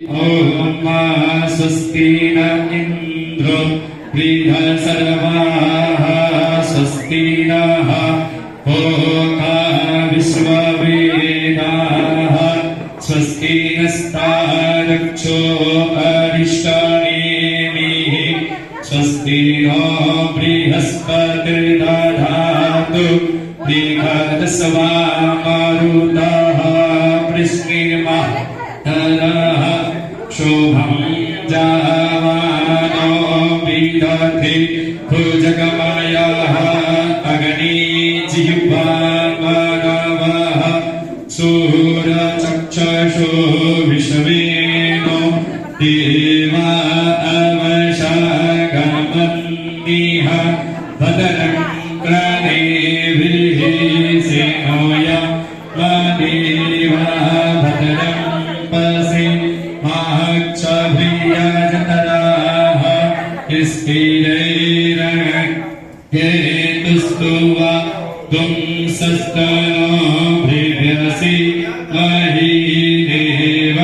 ॐ स्वस्ति न इन्द्रो बृहस्पतिर्वाः स्वस्ति नः होता विश्ववेदाः स्वस्ति नस्तारक्षो अरिष्टनेमिः स्वस्ति नो बृहस्पतिर्दधातु दीर्घदस्वा मारुतः वृष्णिर्मः शोभं जावानो विदधि भुजगमयः अग्नि जिह्वामरवः सूर्यचक्षुषो विश्वेनो देवा अवशागमन्निह भद्रं कर्णेभिः सेनोय मदेवा भद्रं पशि माक्षभिर्यजतराः स्थिरैरङ्गेतुस्तुवा तुंसस्तनो भृभ्यसि महीदेव